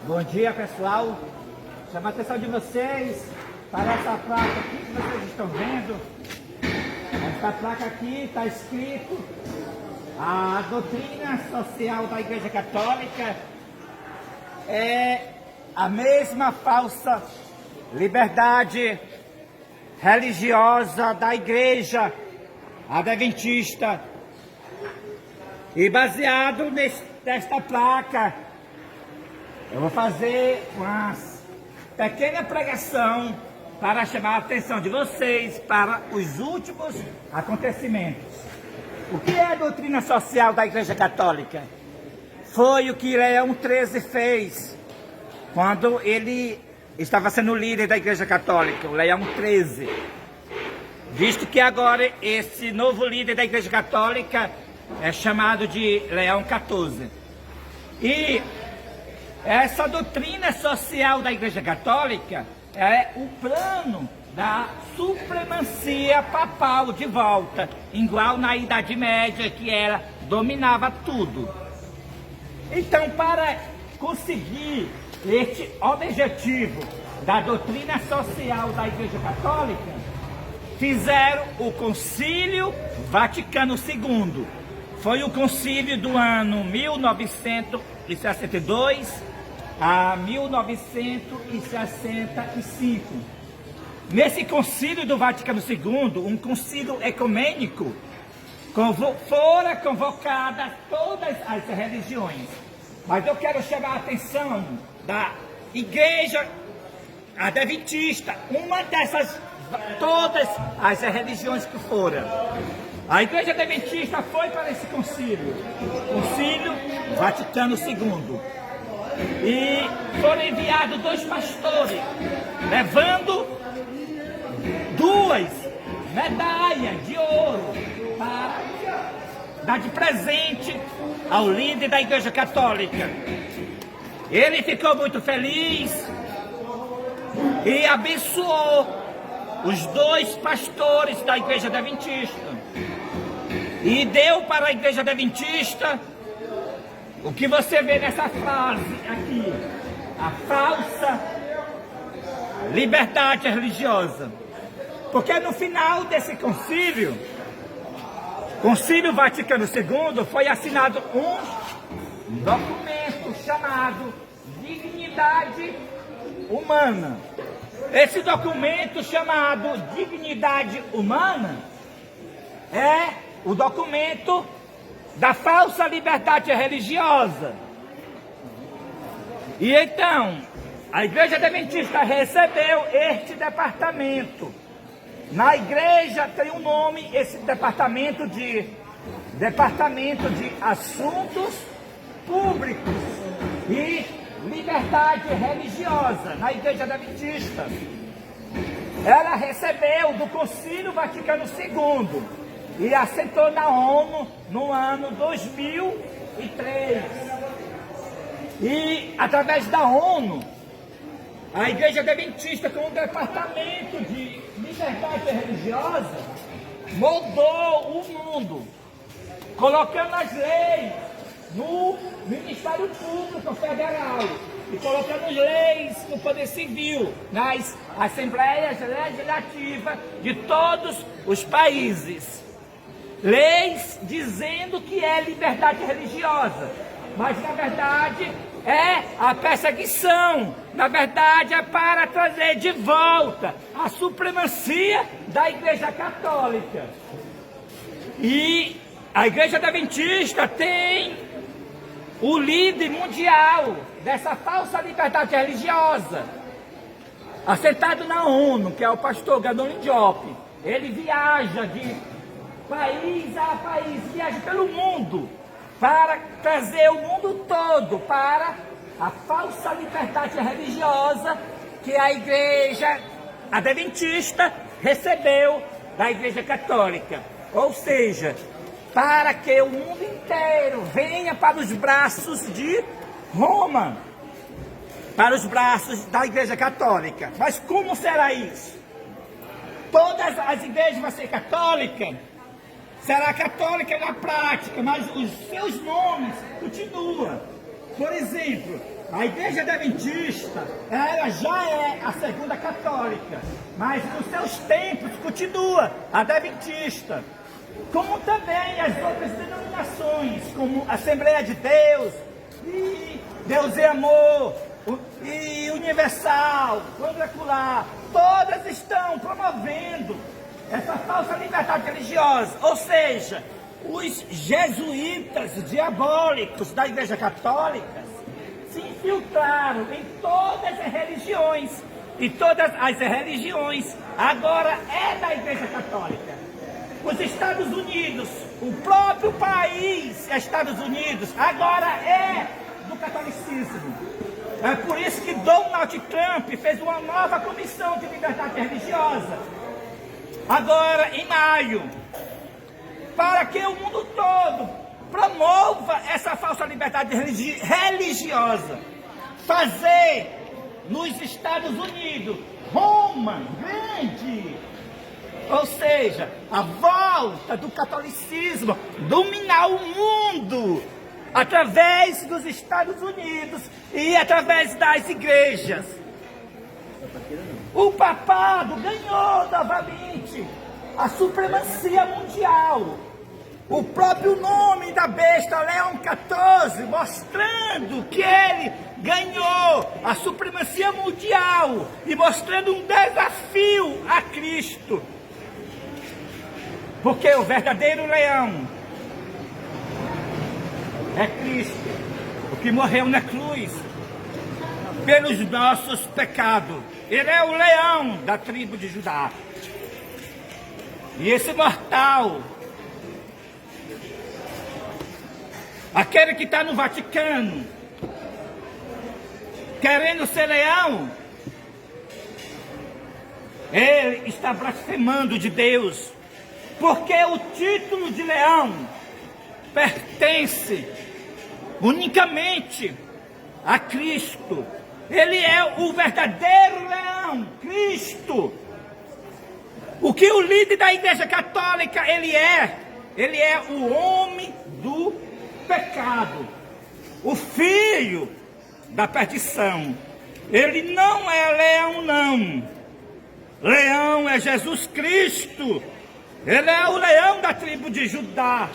Bom dia, pessoal. Chamo a atenção de vocês para essa placa aqui que vocês estão vendo. Essa placa aqui está escrito a doutrina social da Igreja Católica é a mesma falsa liberdade religiosa da Igreja Adventista. E baseado nesta placa, eu vou fazer uma pequena pregação para chamar a atenção de vocês para os últimos acontecimentos. O que é a doutrina social da Igreja Católica? Foi o que Leão XIII fez quando ele estava sendo líder da Igreja Católica, o Leão XIII. Visto que agora esse novo líder da Igreja Católica é chamado de Leão XIV. E essa doutrina social da Igreja Católica é o plano da supremacia papal de volta, igual na Idade Média, que ela dominava tudo. Então, para conseguir este objetivo da doutrina social da Igreja Católica, fizeram o Concílio Vaticano II. Foi o concílio do ano 1962 a 1965. Nesse concílio do Vaticano II, um concílio ecumênico, foram convocadas todas as religiões. Mas eu quero chamar a atenção da Igreja Adventista, uma dessas, todas as religiões que foram. A Igreja Adventista foi para esse concílio, Concílio Vaticano II. E foram enviados 2 pastores, levando 2 medalhas de ouro para dar de presente ao líder da Igreja Católica. Ele ficou muito feliz e abençoou os 2 pastores da Igreja Adventista. E deu para a Igreja Adventista o que você vê nessa frase aqui, a falsa liberdade religiosa. Porque no final desse concílio, Concílio Vaticano II, foi assinado um documento chamado Dignidade Humana. Esse documento chamado Dignidade Humana é o documento da falsa liberdade religiosa. E então, a Igreja Adventista recebeu este departamento. Na igreja tem um nome, esse Departamento de Assuntos Públicos e Liberdade Religiosa, na Igreja Adventista. Ela recebeu do Concílio Vaticano II e assentou na ONU no ano 2003. E através da ONU, a Igreja Adventista, com o Departamento de Liberdade Religiosa, moldou o mundo, colocando as leis no Ministério Público Federal e colocando as leis no Poder Civil, nas Assembleias Legislativas de todos os países. Leis dizendo que é liberdade religiosa, mas na verdade é a perseguição, na verdade é para trazer de volta a supremacia da Igreja Católica. E a Igreja Adventista tem o líder mundial dessa falsa liberdade religiosa, assentado na ONU, que é o pastor Gadolin Diop. Ele viaja de país a país, viaja pelo mundo para trazer o mundo todo para a falsa liberdade religiosa que a Igreja Adventista recebeu da Igreja Católica. Ou seja, para que o mundo inteiro venha para os braços de Roma, para os braços da Igreja Católica. Mas como será isso? Todas as igrejas vão ser católicas? Será católica na prática, mas os seus nomes continuam. Por exemplo, a Igreja Adventista, ela já é a segunda católica, mas nos seus tempos continua a Adventista. Como também as outras denominações, como Assembleia de Deus, e Deus é Amor, e Universal, Quadrangular, todas estão promovendo essa falsa liberdade religiosa. Ou seja, os jesuítas diabólicos da Igreja Católica se infiltraram em todas as religiões, e todas as religiões agora é da Igreja Católica. Os Estados Unidos, o próprio país Estados Unidos, agora é do catolicismo. É por isso que Donald Trump fez uma nova comissão de liberdade religiosa, agora em maio, para que o mundo todo promova essa falsa liberdade religiosa. Fazer nos Estados Unidos Roma grande, ou seja, a volta do catolicismo, dominar o mundo através dos Estados Unidos e através das igrejas. O papado ganhou novamente a supremacia mundial. O próprio nome da besta, Leão XIV, mostrando que ele ganhou a supremacia mundial e mostrando um desafio a Cristo. Porque o verdadeiro leão é Cristo, o que morreu na cruz pelos nossos pecados. Ele é o leão da tribo de Judá. E esse mortal, aquele que está no Vaticano, querendo ser leão, ele está blasfemando de Deus, porque o título de leão pertence unicamente a Cristo. Ele é o verdadeiro leão, Cristo. O que o líder da Igreja Católica ele é o homem do pecado, o filho da perdição. Ele não é leão, não. Leão é Jesus Cristo. Ele é o leão da tribo de Judá.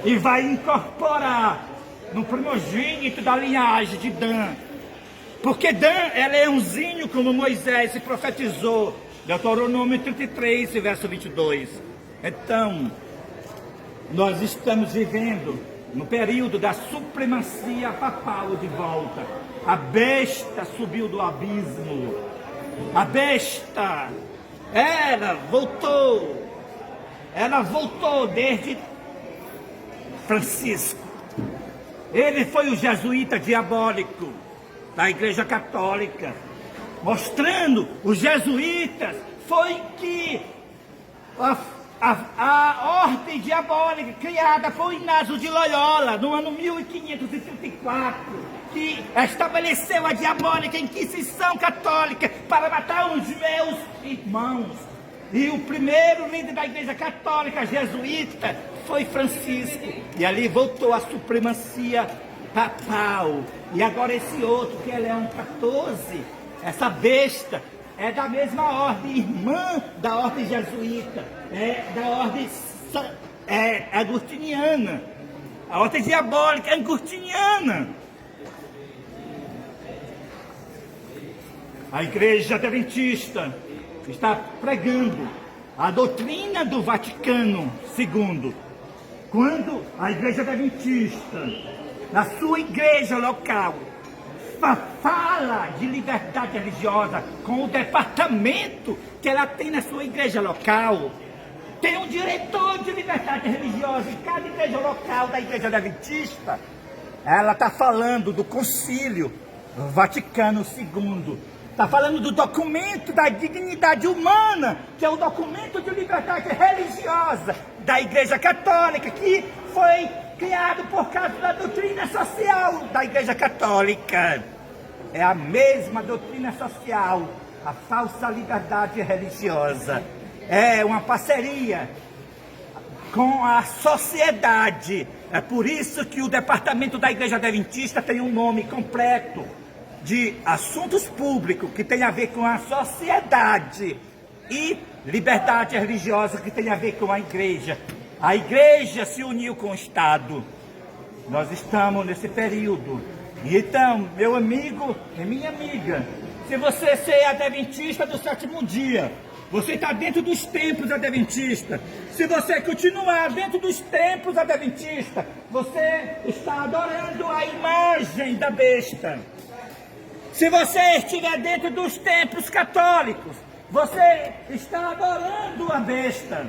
E vai incorporar no primogênito da linhagem de Dan. Porque Dan é leãozinho, como Moisés se profetizou. Deuteronômio 33, verso 22. Então, nós estamos vivendo no período da supremacia papal de volta. A besta subiu do abismo. A besta, ela voltou desde Francisco. Ele foi o jesuíta diabólico da Igreja Católica, mostrando os jesuítas foi que a ordem diabólica criada por Inácio de Loyola no ano 1534, que estabeleceu a diabólica Inquisição Católica para matar os meus irmãos. E o primeiro líder da Igreja Católica jesuíta foi Francisco. E ali voltou a supremacia papal. E agora esse outro, que é Leão XIV, essa besta, é da mesma ordem, irmã da ordem jesuíta, é da ordem agustiniana, a ordem diabólica agustiniana. A Igreja Adventista está pregando a doutrina do Vaticano II, quando a Igreja Adventista, na sua igreja local, fala de liberdade religiosa com o departamento que ela tem na sua igreja local. Tem um diretor de liberdade religiosa em cada igreja local da Igreja Adventista. Ela está falando do Concílio Vaticano II. Está falando do documento da dignidade humana, que é o documento de liberdade religiosa da Igreja Católica, que foi criado por causa da doutrina social da Igreja Católica. É a mesma doutrina social, a falsa liberdade religiosa. É uma parceria com a sociedade É por isso que o departamento da Igreja Adventista tem um nome completo de assuntos públicos, que tem a ver com a sociedade, e liberdade religiosa, que tem a ver com a igreja. A igreja se uniu com o Estado. Nós estamos nesse período. E então, meu amigo e minha amiga, se você é adventista do sétimo dia, você está dentro dos templos adventistas. Se você continuar dentro dos templos adventistas, você está adorando a imagem da besta. Se você estiver dentro dos templos católicos, você está adorando a besta.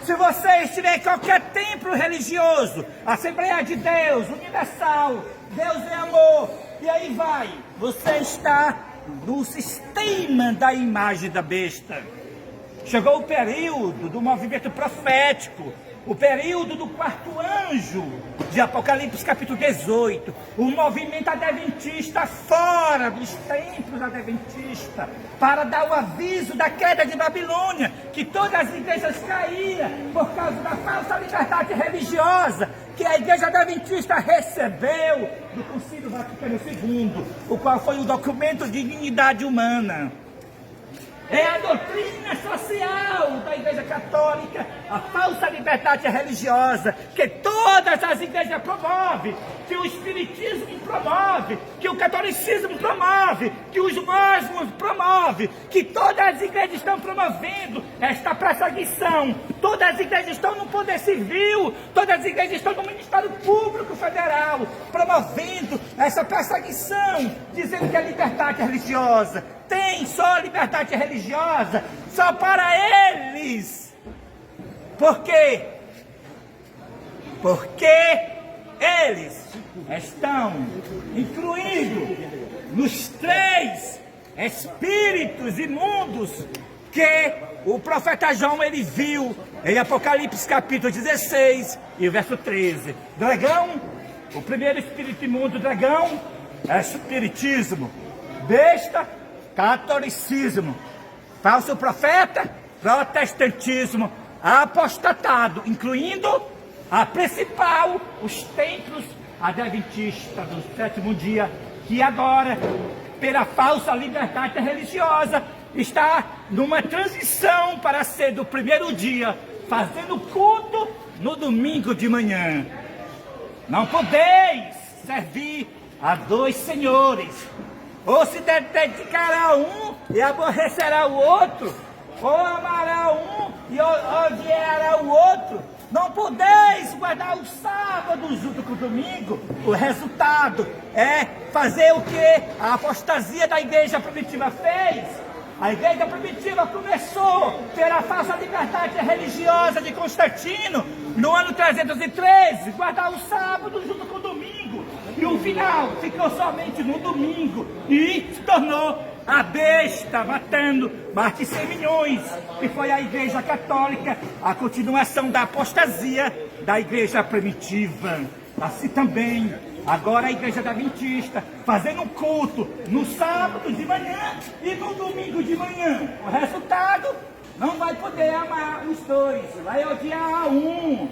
Se você estiver em qualquer templo religioso, Assembleia de Deus, Universal, Deus é amor, e aí vai, você está no sistema da imagem da besta. Chegou o período do movimento profético, o período do quarto anjo de Apocalipse capítulo 18, o movimento adventista fora dos templos adventistas, para dar o aviso da queda de Babilônia, que todas as igrejas caíram por causa da falsa liberdade religiosa que a Igreja Adventista recebeu do Concílio Vaticano II, o qual foi o documento de dignidade humana. É a doutrina social da Igreja Católica, a falsa liberdade religiosa, que todas as igrejas promovem, que o Espiritismo promove, que o Catolicismo promove, que os mormons promovem, que todas as igrejas estão promovendo esta perseguição. Todas as igrejas estão no poder civil, todas as igrejas estão no Ministério Público Federal, promovendo essa perseguição, dizendo que é liberdade religiosa. Tem só liberdade religiosa, só para eles. Por quê? Porque eles estão incluídos nos 3 espíritos imundos que o profeta João ele viu em Apocalipse capítulo 16 e verso 13. Dragão, o primeiro espírito imundo, dragão, é espiritismo. Besta, catolicismo. Falso profeta, protestantismo. Apostatado, incluindo a principal, os templos adventistas do sétimo dia, que agora, pela falsa liberdade religiosa, está numa transição para ser do primeiro dia, fazendo culto no domingo de manhã. Não podeis servir a 2 senhores. Ou se dedicará a um e aborrecerá o outro, ou amará um e odiará o outro. Não podeis guardar o sábado junto com o domingo. O resultado é fazer o que a apostasia da igreja primitiva fez. A igreja primitiva começou pela falsa liberdade religiosa de Constantino, no ano 313, guardar o sábado junto com o domingo. E o final ficou somente no domingo e se tornou a besta, matando mais de 100 milhões, que foi a Igreja Católica, a continuação da apostasia da Igreja Primitiva. Assim também, agora a Igreja Adventista, fazendo um culto no sábado de manhã e no domingo de manhã. O resultado, não vai poder amar os 2, vai odiar um,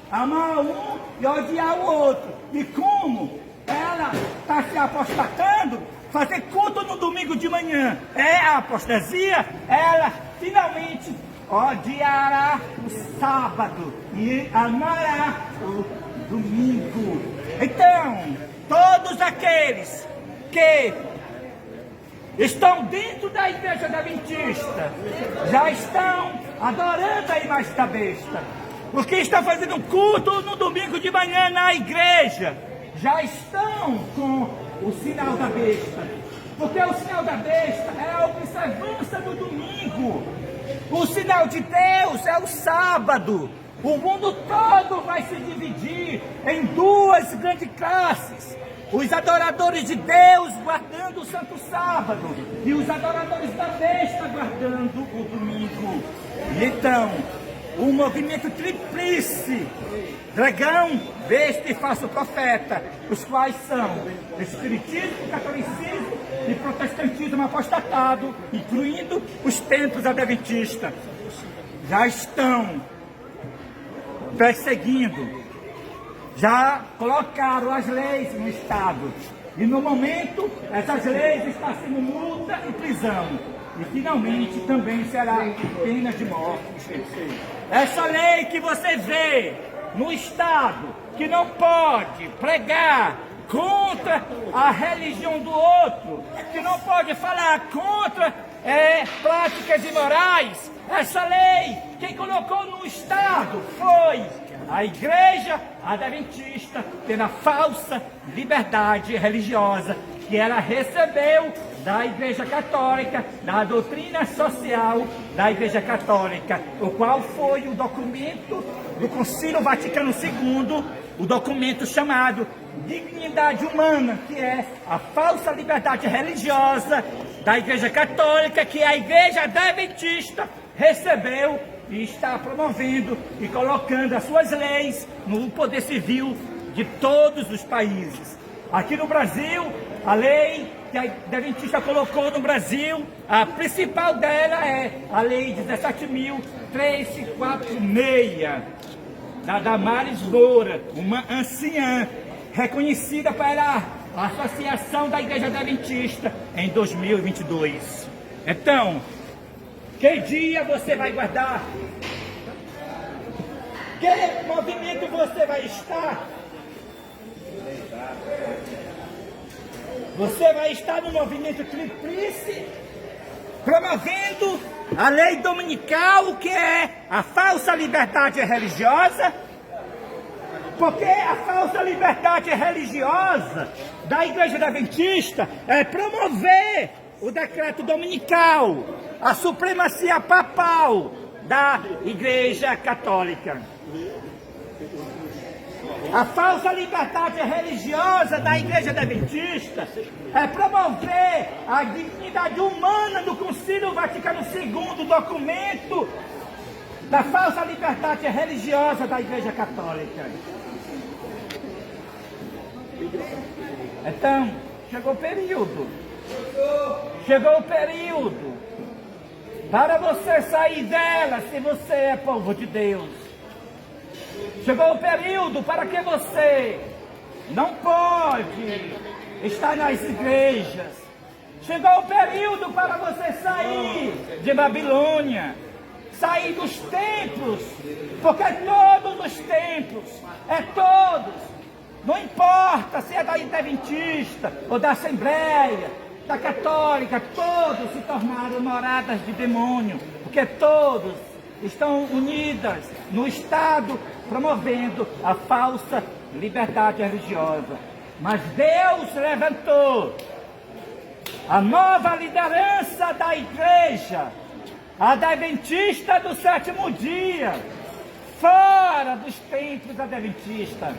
amar um e odiar o outro. E como ela está se apostatando, fazer culto no domingo de manhã é a apostasia, ela finalmente odiará o sábado e amará o domingo. Então, todos aqueles que estão dentro da Igreja Adventista já estão adorando a imagem da besta, porque estão fazendo culto no domingo de manhã na igreja, já estão com o sinal da besta, porque o sinal da besta é a observância do domingo. O sinal de Deus é o sábado. O mundo todo vai se dividir em 2 grandes classes: os adoradores de Deus guardando o santo sábado e os adoradores da besta guardando o domingo. E então, o movimento tríplice, dragão, besta e falso profeta, os quais são espiritismo, catolicismo e protestantismo apostatado, incluindo os templos adventistas, já estão perseguindo já colocaram as leis no Estado. E no momento, essas leis estão sendo multa e prisão. E finalmente também será pena de morte. Essa lei que você vê no Estado, que não pode pregar contra a religião do outro, que não pode falar contra práticas imorais, essa lei, quem colocou no Estado foi a Igreja Adventista, pela falsa liberdade religiosa que ela recebeu da Igreja Católica, da doutrina social da Igreja Católica, o qual foi o documento do Concílio Vaticano II, o documento chamado Dignidade Humana, que é a falsa liberdade religiosa da Igreja Católica, que a Igreja Adventista recebeu e está promovendo e colocando as suas leis no poder civil de todos os países. Aqui no Brasil, a lei que a Adventista colocou no Brasil, a principal dela é a Lei 17.346, da Damares Moura, uma anciã, reconhecida pela Associação da Igreja Adventista em 2022. Então, que dia você vai guardar? Que movimento você vai estar? Você vai estar no movimento tríplice, promovendo a lei dominical, que é a falsa liberdade religiosa, porque a falsa liberdade religiosa da Igreja Adventista é promover o decreto dominical, a supremacia papal da Igreja Católica. A falsa liberdade religiosa da Igreja Adventista é promover a dignidade humana do Concílio Vaticano II, documento da falsa liberdade religiosa da Igreja Católica. Então, chegou o período para você sair dela, se você é povo de Deus. Chegou o período para que você não pode estar nas igrejas. Chegou o período para você sair de Babilônia, sair dos templos, porque todos os templos, todos, não importa se é da Adventista ou da Assembleia, da Católica, todos se tornaram moradas de demônio, porque todos estão unidas no Estado, promovendo a falsa liberdade religiosa. Mas Deus levantou a nova liderança da Igreja Adventista do sétimo dia, fora dos templos adventistas.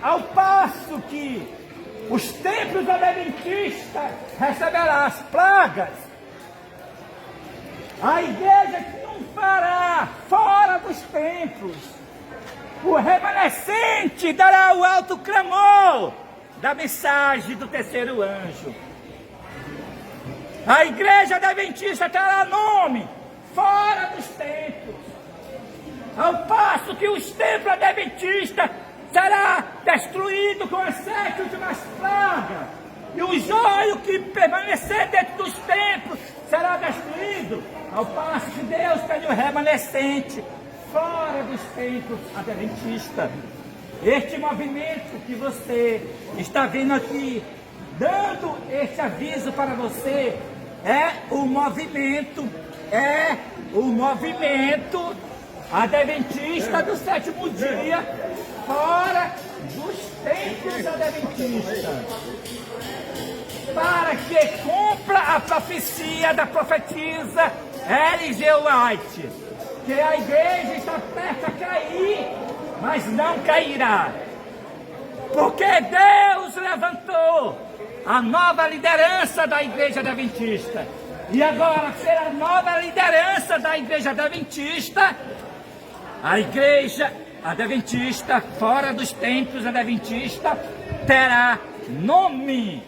Ao passo que os templos adventistas receberão as pragas, a igreja triunfará fora dos templos. O remanescente dará o alto clamor da mensagem do terceiro anjo. A igreja adventista terá nome fora dos templos, ao passo que os templos adventistas será destruído com as 7 últimas pragas, e o joio que permanecer dentro dos templos será destruído, ao passo que Deus tem o remanescente fora dos templos adventistas. Este movimento que você está vendo aqui, dando este aviso para você, é o movimento adventista do sétimo dia, fora dos templos adventistas, para que cumpra a profecia da profetisa Ellen G. White, que a igreja está perto a cair, mas não cairá, porque Deus levantou a nova liderança da Igreja Adventista. E agora, pela nova liderança da Igreja Adventista, a Igreja Adventista, fora dos templos adventistas, terá nome.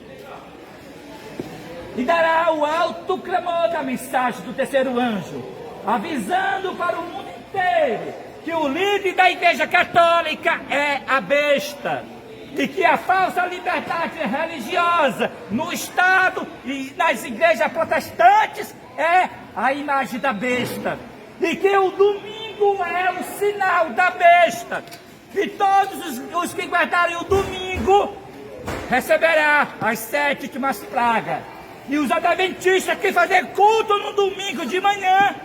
E dará o alto clamor da mensagem do terceiro anjo, avisando para o mundo inteiro que o líder da Igreja Católica é a besta. E que a falsa liberdade religiosa no Estado e nas igrejas protestantes é a imagem da besta. E que o domingo é o sinal da besta. E todos os que guardarem o domingo receberá as 7 últimas pragas. E os adventistas que fazem culto no domingo de manhã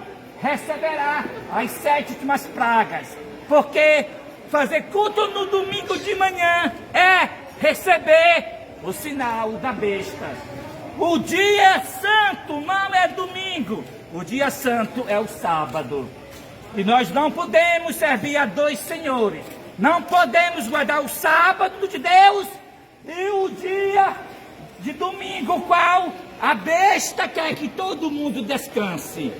receberá as 7 últimas pragas. Porque fazer culto no domingo de manhã é receber o sinal da besta. O dia santo não é domingo, o dia santo é o sábado. E nós não podemos servir a 2 senhores. Não podemos guardar o sábado de Deus e o dia de domingo, qual a besta quer que todo mundo descanse.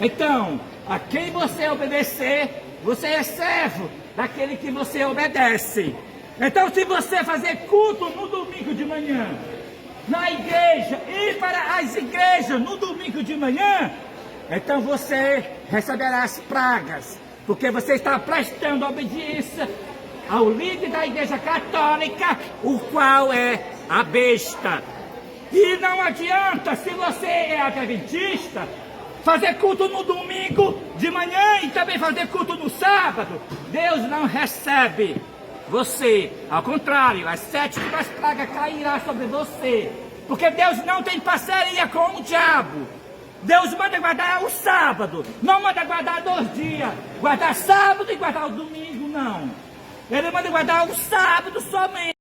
Então, a quem você obedecer, você é servo daquele que você obedece. Então, se você fazer culto no domingo de manhã, na igreja, ir para as igrejas no domingo de manhã, então você receberá as pragas, porque você está prestando obediência ao líder da Igreja Católica, o qual é a besta. E não adianta, se você é adventista, fazer culto no domingo de manhã e também fazer culto no sábado. Deus não recebe você. Ao contrário, as 7 últimas pragas cairá sobre você. Porque Deus não tem parceria com o diabo. Deus manda guardar o sábado, não manda guardar 2 dias. Guardar sábado e guardar o domingo, não. Ele manda guardar o sábado somente.